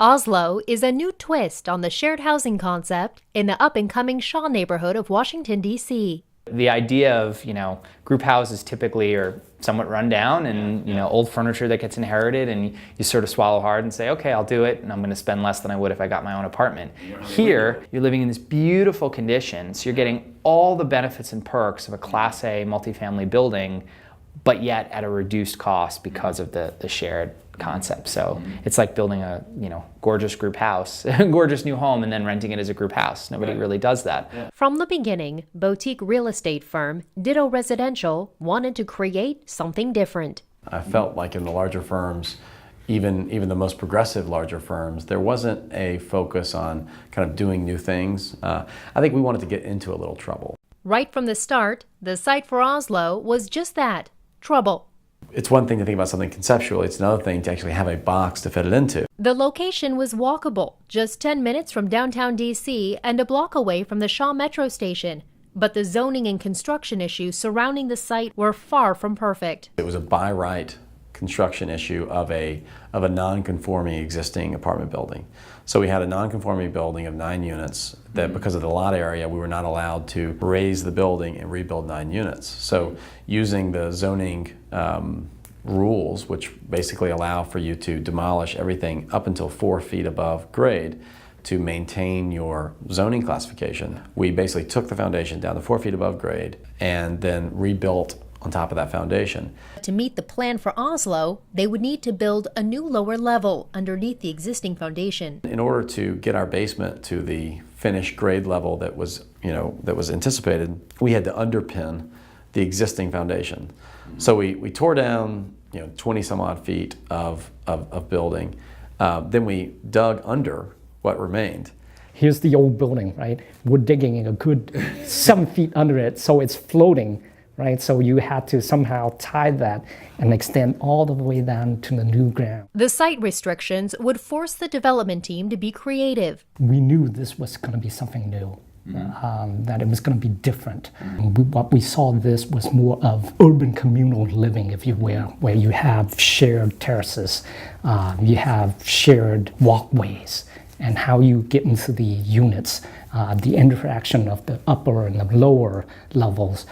Oslo is a new twist on the shared housing concept in the up-and-coming Shaw neighborhood of Washington, D.C. The idea of, group houses typically are somewhat run down and, old furniture that gets inherited, and you sort of swallow hard and say, okay, I'll do it, and I'm going to spend less than I would if I got my own apartment. Here, you're living in this beautiful condition, so you're getting all the benefits and perks of a Class A multifamily building, but yet at a reduced cost because of the shared concept. So it's like building a gorgeous group house, gorgeous new home, and then renting it as a group house. Nobody really does that. Yeah. From the beginning, boutique real estate firm Ditto Residential wanted to create something different. I felt like in the larger firms, even the most progressive larger firms, there wasn't a focus on kind of doing new things. I think we wanted to get into a little trouble. Right from the start, the site for Oslo was just that, trouble. It's one thing to think about something conceptually, it's another thing to actually have a box to fit it into. The location was walkable, just 10 minutes from downtown D.C. and a block away from the Shaw metro station. But the zoning and construction issues surrounding the site were far from perfect. It was a by right construction issue of a non-conforming existing apartment building. So we had a non-conforming building of 9 units that because of the lot area we were not allowed to raise the building and rebuild 9 units. So using the zoning rules, which basically allow for you to demolish everything up until 4 feet above grade to maintain your zoning classification, we basically took the foundation down to 4 feet above grade and then rebuilt on top of that foundation. To meet the plan for Oslo, they would need to build a new lower level underneath the existing foundation. In order to get our basement to the finished grade level that was anticipated, we had to underpin the existing foundation. So we tore down 20 some odd feet of building. Then we dug under what remained. Here's the old building, right? We're digging a good 7 feet under it, so it's floating. Right, so you had to somehow tie that and extend all the way down to the new ground. The site restrictions would force the development team to be creative. We knew this was going to be something new, that it was going to be different. What we saw this was more of urban communal living, if you will, where you have shared terraces, you have shared walkways, and how you get into the units, the interaction of the upper and the lower levels,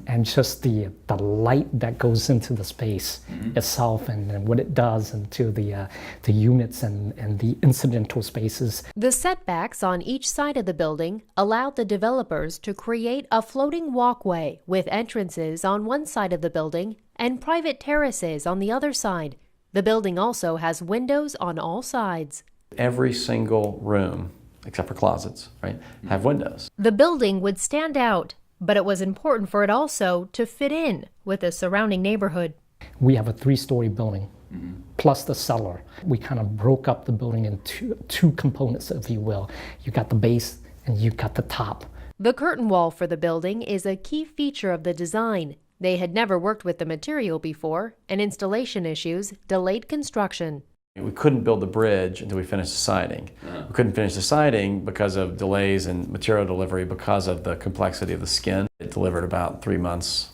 and just the light that goes into the space itself and what it does into the units and the incidental spaces. The setbacks on each side of the building allowed the developers to create a floating walkway with entrances on one side of the building and private terraces on the other side. The building also has windows on all sides. Every single room, except for closets, right, have windows. The building would stand out, but it was important for it also to fit in with the surrounding neighborhood. We have a 3-story building, plus the cellar. We kind of broke up the building into two components, if you will. You got the base and you got the top. The curtain wall for the building is a key feature of the design. They had never worked with the material before, and installation issues delayed construction. We couldn't build the bridge until we finished the siding. We couldn't finish the siding because of delays in material delivery because of the complexity of the skin. It delivered about 3 months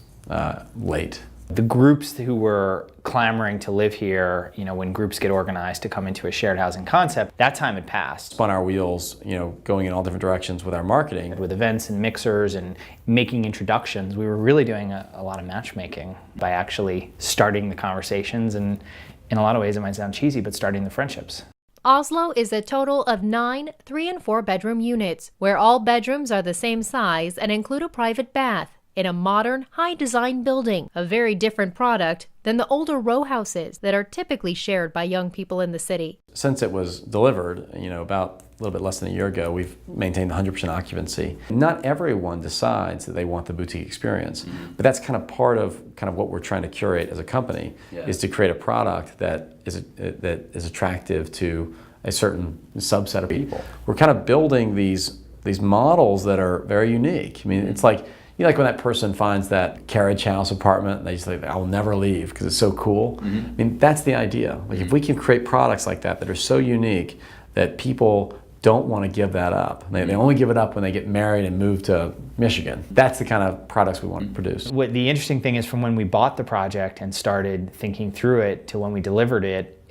late. The groups who were clamoring to live here, when groups get organized to come into a shared housing concept, that time had passed. Spun our wheels, going in all different directions with our marketing. With events and mixers and making introductions, we were really doing a lot of matchmaking by actually starting the conversations, and in a lot of ways it might sound cheesy, but starting the friendships. Oslo is a total of 9 3- and 4-bedroom units, where all bedrooms are the same size and include a private bath, in a modern, high-design building, a very different product than the older row houses that are typically shared by young people in the city. Since it was delivered, about a little bit less than a year ago, we've maintained 100% occupancy. Not everyone decides that they want the boutique experience, but that's kind of part of what we're trying to curate as a company, is to create a product that is attractive to a certain subset of people. We're kind of building these models that are very unique. I mean, it's like, like when that person finds that carriage house apartment, and they just like, I'll never leave because it's so cool. I mean, that's the idea. Like if we can create products like that are so unique that people don't want to give that up. They only give it up when they get married and move to Michigan. That's the kind of products we want to produce. What the interesting thing is, from when we bought the project and started thinking through it to when we delivered it,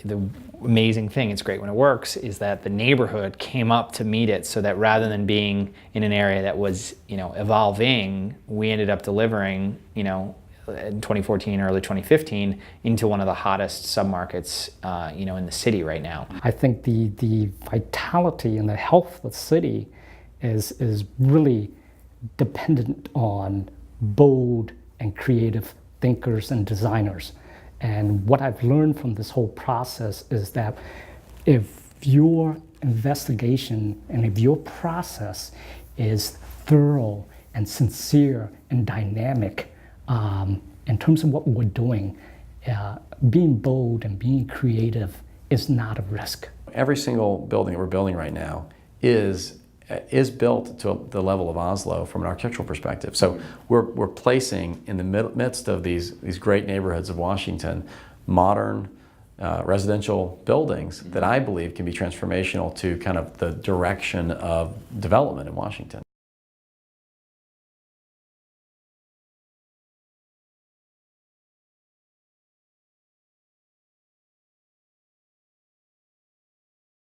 amazing thing, it's great when it works, is that the neighborhood came up to meet it, so that rather than being in an area that was, evolving, we ended up delivering, in 2014, early 2015, into one of the hottest submarkets, in the city right now. I think the vitality and the health of the city is really dependent on bold and creative thinkers and designers. And what I've learned from this whole process is that if your investigation and if your process is thorough and sincere and dynamic, in terms of what we're doing, being bold and being creative is not a risk. Every single building that we're building right now is built to the level of Oslo from an architectural perspective. So we're placing in the midst of these great neighborhoods of Washington, modern residential buildings that I believe can be transformational to kind of the direction of development in Washington.